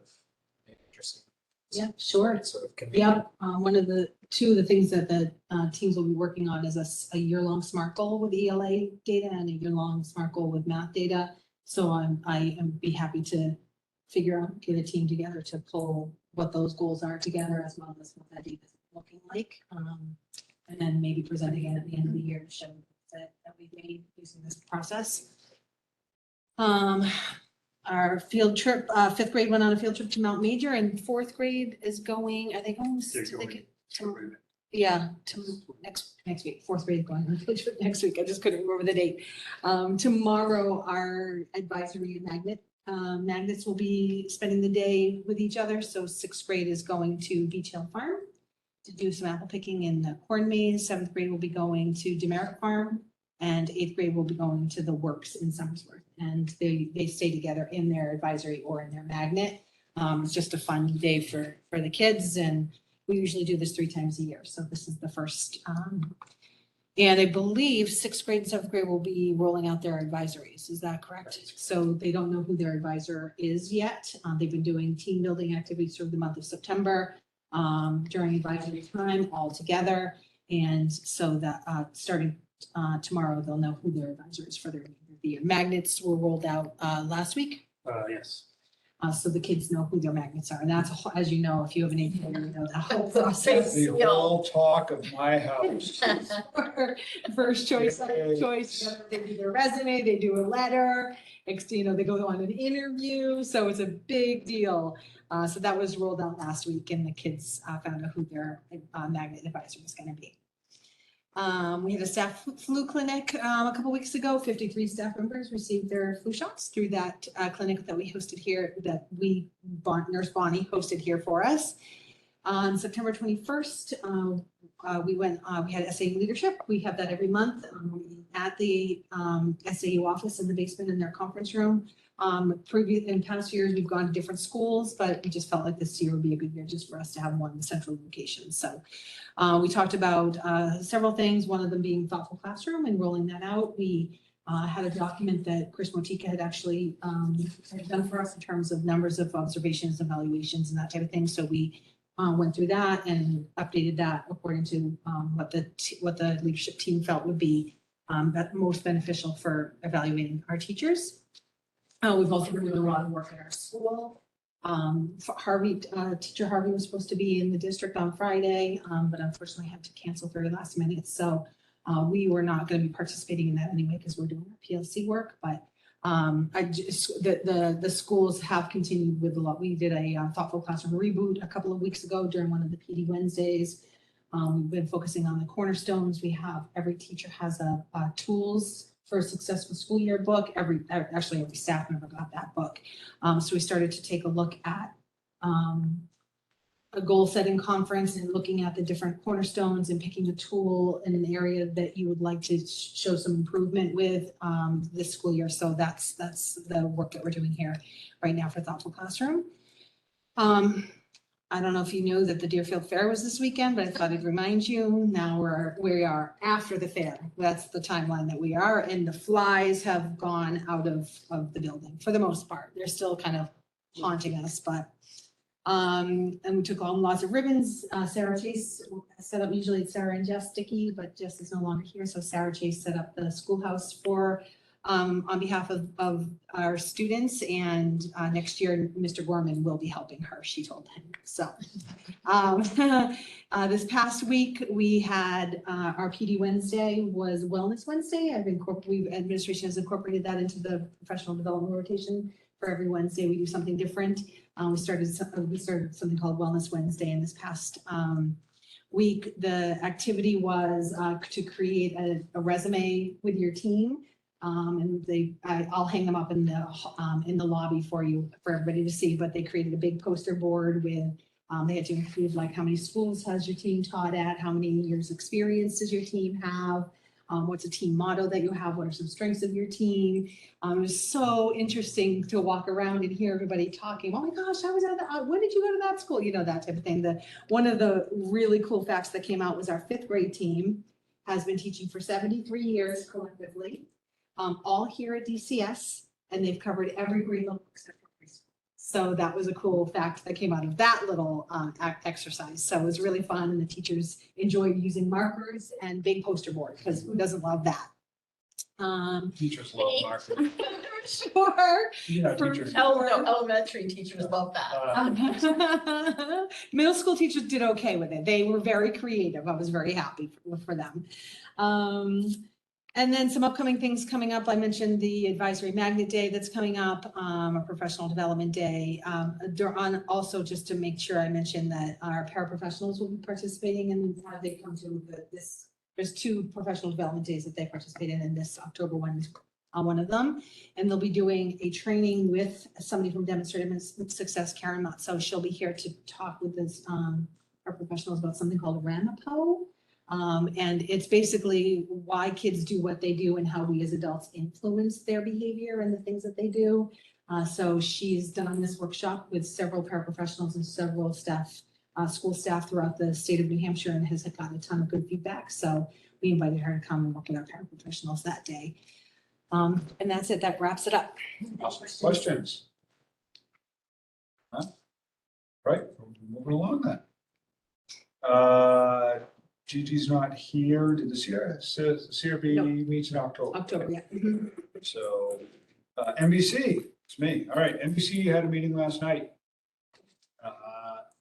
interesting? Yeah, sure. Sort of Yep. One of the 2 of the things that the teams will be working on is a year-long SMART goal with ELA data and a year-long SMART goal with math data. So I am be happy to get a team together to pull what those goals are together, as well as what that data is looking like. And then maybe present again at the end of the year to show that we've made using this process. Our field trip, 5th grade went on a field trip to Mount Major, and 4th grade is going, are they going to next week. 4th grade going on a field trip next week. I just couldn't remember the date. Tomorrow, our advisory magnets will be spending the day with each other. So 6th grade is going to Beach Hill Farm to do some apple picking in the corn maze. 7th grade will be going to Demerit Farm, and 8th grade will be going to the Works in Somersworth. And they stay together in their advisory or in their magnet. It's just a fun day for the kids, and we usually do this 3 times a year. So this is the first. And I believe 6th grade and 7th grade will be rolling out their advisories. Is that correct? So they don't know who their advisor is yet. They've been doing team building activities through the month of September during advisory time all together. And so that starting tomorrow, they'll know who their advisor is for the year. Magnets were rolled out last week. Yes. So the kids know who their magnets are. And that's, as you know, if you have an 8th grader, you know that whole process. The whole talk of my house. First choice, second choice, they do their resume, they do a letter, they go on an interview. So it's a big deal. So that was rolled out last week, and the kids found out who their magnet advisor was going to be. We had a staff flu clinic a couple weeks ago. 53 staff members received their flu shots through that clinic that we hosted here, that Nurse Bonnie hosted here for us. On September 21st, we had SAU leadership. We have that every month at the SAU office in the basement in their conference room. In past years, we've gone to different schools, but we just felt like this year would be a good year just for us to have one central location. So we talked about several things, one of them being thoughtful classroom and rolling that out. We had a document that Chris Motika had actually done for us in terms of numbers of observations, evaluations, and that type of thing. So we went through that and updated that according to what the leadership team felt would be most beneficial for evaluating our teachers. We've also been doing a lot of work at our school. Teacher Harvey was supposed to be in the district on Friday, but unfortunately had to cancel very last minute. So we were not going to be participating in that anyway because we're doing our PLC work. But the schools have continued with a lot. We did a thoughtful classroom reboot a couple of weeks ago during one of the PD Wednesdays. We've been focusing on the cornerstones. Every teacher has a tools for a successful school year book. Every staff member got that book. So we started to take a look at a goal setting conference and looking at the different cornerstones and picking a tool in an area that you would like to show some improvement with this school year. So that's the work that we're doing here right now for Thoughtful Classroom. I don't know if you knew that the Deerfield Fair was this weekend, but I thought I'd remind you. Now we are after the fair. That's the timeline that we are, and the flies have gone out of the building for the most part. They're still kind of haunting us, but and we took on lots of ribbons. Sarah Chase set up, usually it's Sarah and Jess Dickey, but Jess is no longer here. So Sarah Chase set up the schoolhouse for on behalf of our students, and next year, Mr. Gorman will be helping her, she told him. So this past week, we had our PD Wednesday was Wellness Wednesday. Administration has incorporated that into the professional development rotation. For every Wednesday, we do something different. We started something called Wellness Wednesday, and this past week, the activity was to create a resume with your team. And I'll hang them up in the lobby for everybody to see, but they created a big poster board with, they had to include like how many schools has your team taught at, how many years experience does your team have, what's a team motto that you have, what are some strengths of your team. It was so interesting to walk around and hear everybody talking, oh my gosh, I was at that, when did you go to that school? You know, that type of thing. One of the really cool facts that came out was our 5th grade team has been teaching for 73 years collectively. All here at DCS, and they've covered every grade level except for preschool. So that was a cool fact that came out of that little exercise. So it was really fun, and the teachers enjoyed using markers and big poster board, because who doesn't love that? Teachers love marketing. Sure. Yeah, For- teachers. Elementary teachers love that. Middle school teachers did okay with it. They were very creative. I was very happy for them. And then some upcoming things coming up. I mentioned the Advisory Magnet Day that's coming up, a Professional Development Day. Also, just to make sure I mention that our paraprofessionals will be participating in, they come to this, there's 2 professional development days that they participate in, and this October one is one of them. And they'll be doing a training with somebody from Demonstrative Success, Karen Mott. So she'll be here to talk with this, our professionals about something called Ramapo. And it's basically why kids do what they do and how we as adults influence their behavior and the things that they do. So she's done this workshop with several paraprofessionals and several staff, school staff throughout the state of New Hampshire, and has gotten a ton of good feedback. So we invited her to come and work with our paraprofessionals that day. And that's it. That wraps it up. Awesome. Questions? Huh? Right, moving along then. Gigi's not here. Did the CRB No. meets in October? October, yeah. So, NBC, it's me. All right, NBC had a meeting last night.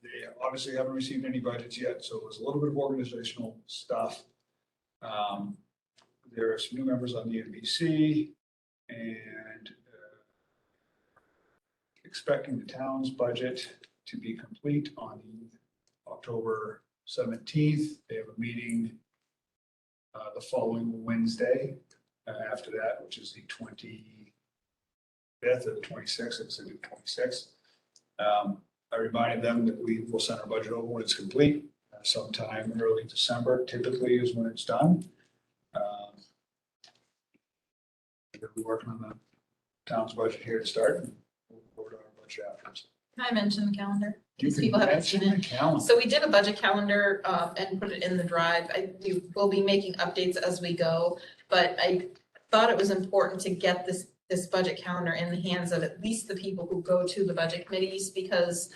They obviously haven't received any budgets yet, so it was a little bit of organizational stuff. There are some new members on the NBC, and expecting the town's budget to be complete on October 17th. They have a meeting the following Wednesday after that, which is the 25th or the 26th. It's the 26th. I reminded them that we will send our budget over when it's complete, sometime early December typically is when it's done. We'll be working on the town's budget here to start, and we'll forward our budget afterwards. Can I mention the calendar? You Because can people haven't seen mention it. the calendar. So we did a budget calendar and put it in the drive. We will be making updates as we go, but I thought it was important to get this budget calendar in the hands of at least the people who go to the budget committees, because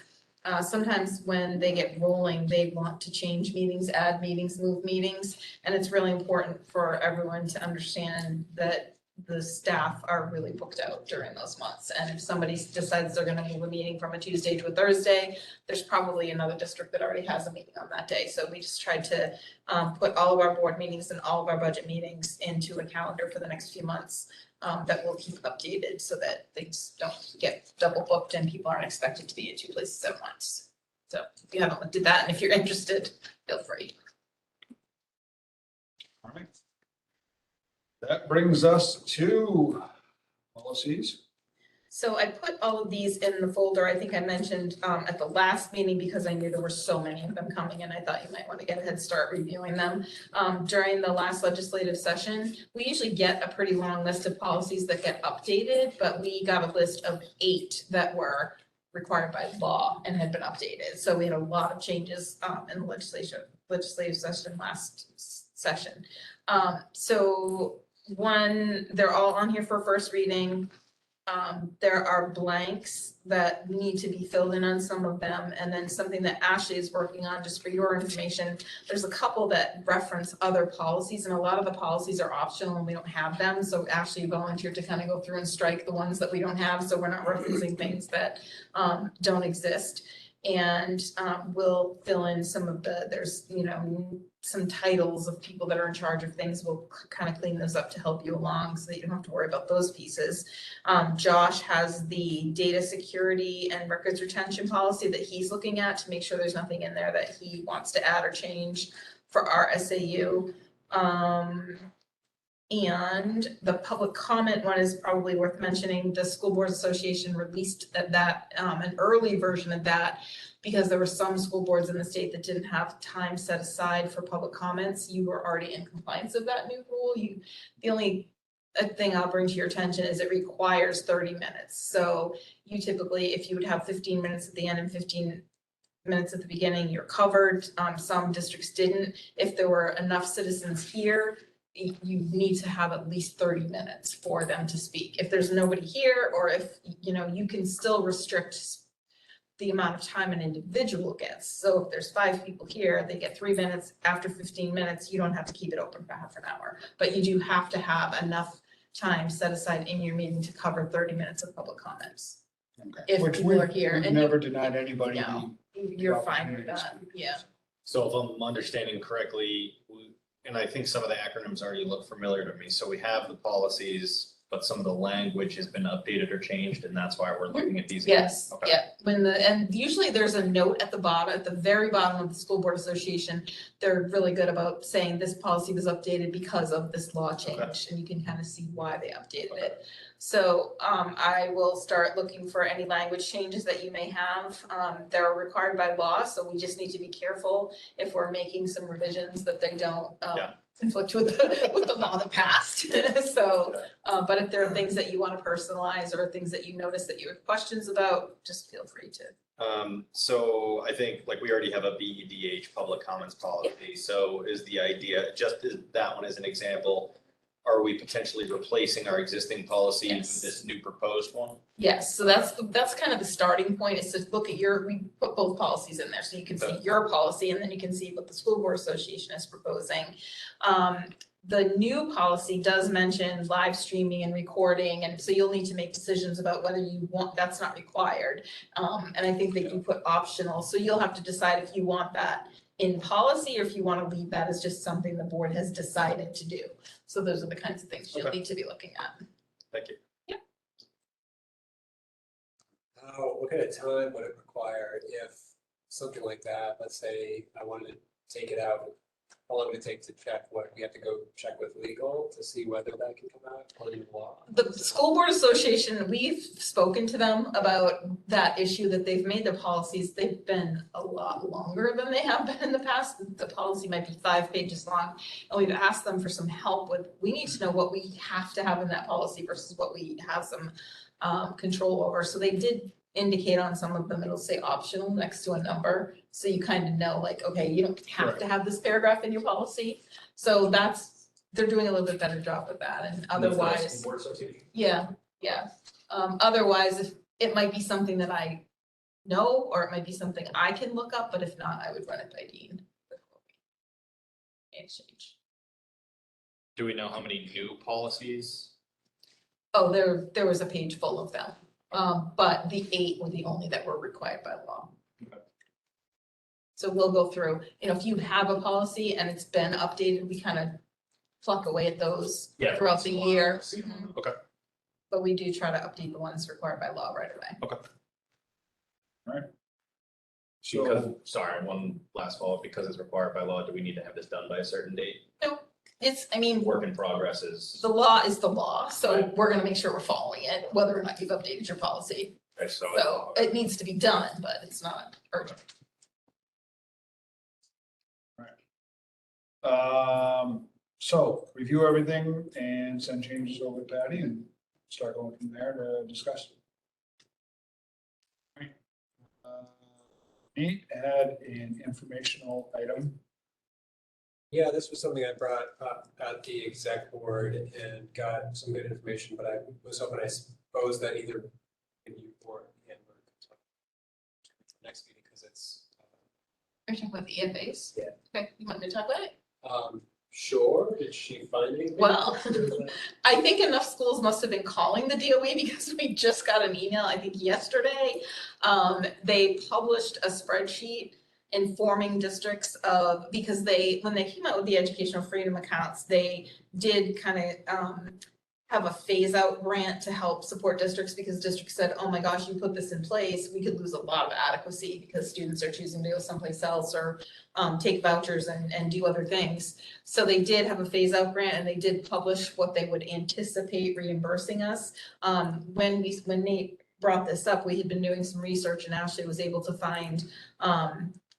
sometimes when they get rolling, they want to change meetings, add meetings, move meetings, and it's really important for everyone to understand that the staff are really booked out during those months. And if somebody decides they're gonna move a meeting from a Tuesday to a Thursday, there's probably another district that already has a meeting on that day. So we just tried to put all of our board meetings and all of our budget meetings into a calendar for the next few months that we'll keep updated so that things don't get double booked and people aren't expected to be in 2 places at once. So if you haven't looked at that, and if you're interested, feel free. All right. That brings us to policies. So I put all of these in the folder, I think I mentioned at the last meeting, because I knew there were so many of them coming in, I thought you might want to get a head start reviewing them. During the last legislative session, we usually get a pretty long list of policies that get updated, but we got a list of 8 that were required by law and had been updated. So we had a lot of changes in the legislative session last session. So one, they're all on here for first reading. There are blanks that need to be filled in on some of them, and then something that Ashley is working on, just for your information. There's a couple that reference other policies, and a lot of the policies are optional and we don't have them. So Ashley volunteered to kind of go through and strike the ones that we don't have, so we're not referencing things that don't exist. And we'll fill in some of there's, some titles of people that are in charge of things. We'll kind of clean those up to help you along so that you don't have to worry about those pieces. Josh has the data security and records retention policy that he's looking at to make sure there's nothing in there that he wants to add or change for our SAU. And the public comment one is probably worth mentioning. The School Boards Association released an early version of that, because there were some school boards in the state that didn't have time set aside for public comments. You were already in compliance of that new rule. The only thing I'll bring to your attention is it requires 30 minutes. So you typically, if you would have 15 minutes at the end and 15 minutes at the beginning, you're covered. Some districts didn't. If there were enough citizens here, you need to have at least 30 minutes for them to speak. If there's nobody here, or if, you can still restrict the amount of time an individual gets. So if there's 5 people here, they get 3 minutes. After 15 minutes, you don't have to keep it open for half an hour, but you do have to have enough time set aside in your meeting to cover 30 minutes of public comments. Okay. If Which people are here, we've and never denied anybody. No. You're fine with that, yeah. So if I'm understanding correctly, and I think some of the acronyms already look familiar to me, so we have the policies, but some of the language has been updated or changed, and that's why we're looking at these. again? Yes, Okay. yeah, and usually there's a note at the bottom, at the very bottom of the School Board Association. They're really good about saying this policy was updated because of this law change, and you can kind of see why they updated it. So I will start looking for any language changes that you may have. They're required by law, so we just need to be careful if we're making some revisions that they don't conflict with the law that passed. So, but if there are things that you want to personalize or things that you notice that you have questions about, just feel free to. So I think like we already have a BEDH public comments policy. So is the idea, just that one as an example, are we potentially replacing our existing policy with this new proposed one? Yes, so that's kind of the starting point, is to look at we put both policies in there, so you can see your policy and then you can see what the School Board Association is proposing. The new policy does mention live streaming and recording, and so you'll need to make decisions about whether you want, that's not required. And I think they do put optional, so you'll have to decide if you want that in policy or if you want to leave that as just something the board has decided to do. So those are the kinds of things you'll need to be looking at. Thank you. What kind of time would it require if something like that, let's say I wanted to take it out? How long would it take to check what, we have to go check with legal to see whether that can come out according to law? The School Board Association, we've spoken to them about that issue, that they've made the policies, they've been a lot longer than they have been in the past. The policy might be 5 pages long, and we've asked them for some help with, we need to know what we have to have in that policy versus what we have some control over. So they did indicate on some of them, it'll say optional next to a number. So you kind of know, like, okay, you don't have to have this paragraph in your policy. So they're doing a little bit better job with that, and otherwise. Board Association. Yeah. Otherwise, if it might be something that I know, or it might be something I can look up, but if not, I would run it by Dean. Before we exchange. Do we know how many new policies? Oh, there was a page full of them. But the 8 were the only that were required by law. Okay. So we'll go through, if you have a policy and it's been updated, we kind of pluck away at those throughout the year. Okay. But we do try to update the ones required by law right away. Okay. So, Sorry, one last follow-up, because it's required by law, do we need to have this done by a certain date? No, It's, I mean, Work in progress is, the law is the law, so Right. we're gonna make sure we're following it, whether or not you've updated your policy. so. So it needs to be done, but it's not urgent. So review everything and send changes over to Patty and start going from there to discuss. Nate had an informational item. Yeah, this was something I brought up at the exec board and got some good information, but I was hoping, I suppose, that either you or Amber could talk next meeting, because it's, Are you talking about the EFAs? Yeah. Okay, you want me to talk about it? sure, did she find anything? Well, I think enough schools must have been calling the DOE because we just got an email, I think yesterday. They published a spreadsheet informing districts of, because when they came out with the educational freedom accounts, they did kind of, have a phase out grant to help support districts, because districts said, oh my gosh, you put this in place, we could lose a lot of adequacy because students are choosing to go someplace else or take vouchers and do other things. So they did have a phase out grant, and they did publish what they would anticipate reimbursing us. When Nate brought this up, we had been doing some research, and Ashley was able to find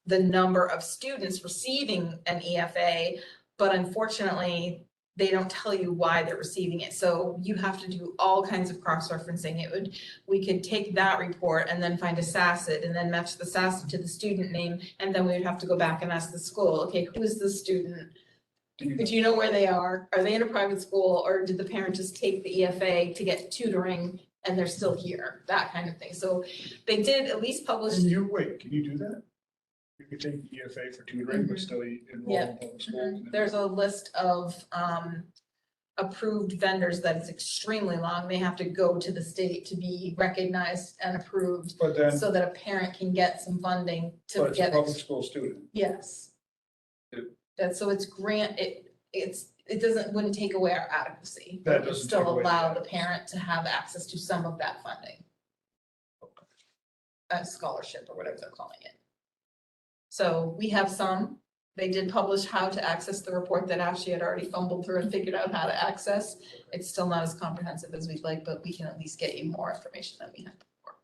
the number of students receiving an EFA, but unfortunately, they don't tell you why they're receiving it. So you have to do all kinds of cross-referencing. We could take that report and then find a SACID and then match the SACID to the student name. And then we would have to go back and ask the school, okay, who is the student? Do you know where they are? Are they in a private school, or did the parent just take the EFA to get tutoring and they're still here? That kind of thing. So they did at least publish. Can you do that? You could take the EFA for tutoring, but still enroll in public school. There's a list of approved vendors that is extremely long. They have to go to the state to be recognized and approved But then, so that a parent can get some funding but to it's a get public it. school student. Yes. It- So it's grant, wouldn't take away our adequacy. That It would doesn't still take away the allow the adequacy. parent to have access to some of that funding. A scholarship or whatever they're calling it. So we have some. They did publish how to access the report that Ashley had already fumbled through and figured out how to access. It's still not as comprehensive as we'd like, but we can at least get you more information than we had before.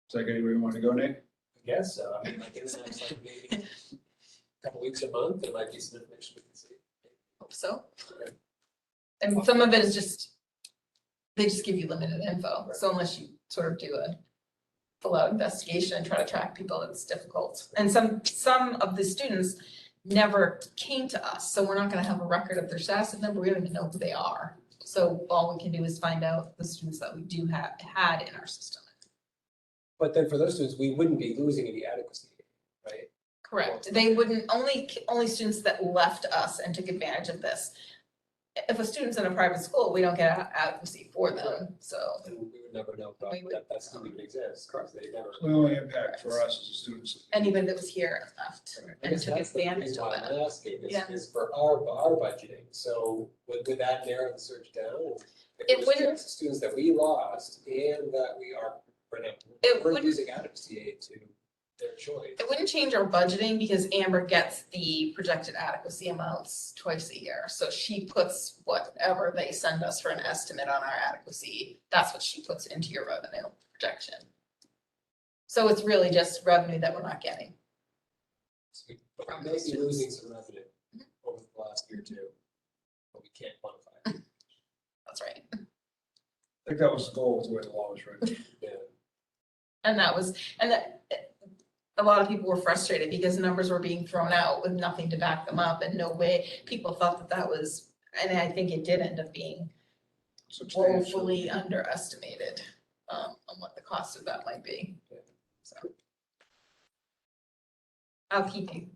Is that anywhere you want to go, Nate? I guess so, I mean, like in the next, like, maybe a couple weeks, a month, there might be some information we can see. Hope so. And some of it is just, they just give you limited info. So unless you sort of do a full out investigation and try to track people, it's difficult. And some of the students never came to us, so we're not gonna have a record of their SACID number. We don't even know who they are. So all we can do is find out the students that we do have had in our system. But then for those students, we wouldn't be losing any adequacy, right? Correct. They wouldn't, only students that left us and took advantage of this. If a student's in a private school, we don't get adequacy for them, so. And we would never know about We would- that school even exists, correct? They never. The only impact for us as students. Anybody that was here and left I and guess took that's the advantage reason of why that. I'm asking, Yeah. is for our budgeting, so would that narrow the search down? If It there's wouldn't- students that we lost and that we are, It we're wouldn't- losing adequacy aid to their choice. It wouldn't change our budgeting because Amber gets the projected adequacy amounts twice a year. So she puts whatever they send us for an estimate on our adequacy, that's what she puts into your revenue projection. So it's really just revenue that we're not getting. But we may be losing some revenue over the last year or two, but we can't quantify. That's right. I think that was the goal, was the way the law was written. Yeah. And a lot of people were frustrated because numbers were being thrown out with nothing to back them up and no way. People thought that was, and I think it did end up being Substantial. woefully underestimated on what the cost of that might be. So I'll keep you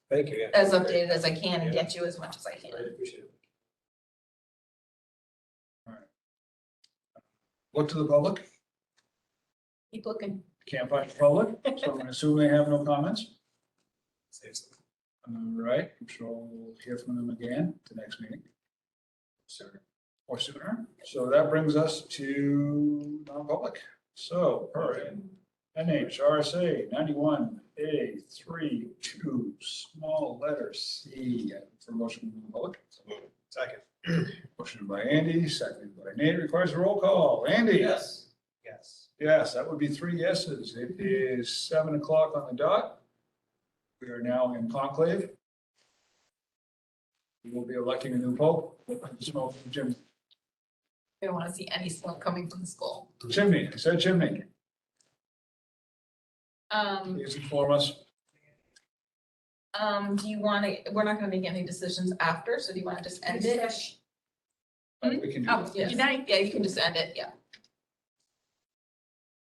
Thank you, yeah. as updated as I can and Yeah. get you as much as I I can. appreciate it. Look to the public, Keep looking. can't find the public, so I'm gonna assume they have no comments. Save some. All right, I'm sure we'll hear from them again at the next meeting. Sure. Or sooner. So that brings us to non-public. So, per NHRSA 91 A 3.2, small letter C, for motion from the public. Second. Motion by Andy, seconded by Nate, requires a roll call. Andy? Yes. Yes, that would be 3 yeses. It is 7 o'clock on the dot. We are now in conclave. We will be electing a new pope. Smoke from Jim, We don't want to see any smoke coming from the school. chimney, I said chimney. Um, Please inform us. do you want to, we're not going to make any decisions after, so do you want to just end it? We can do Oh, that. yeah, you can just end it, yeah.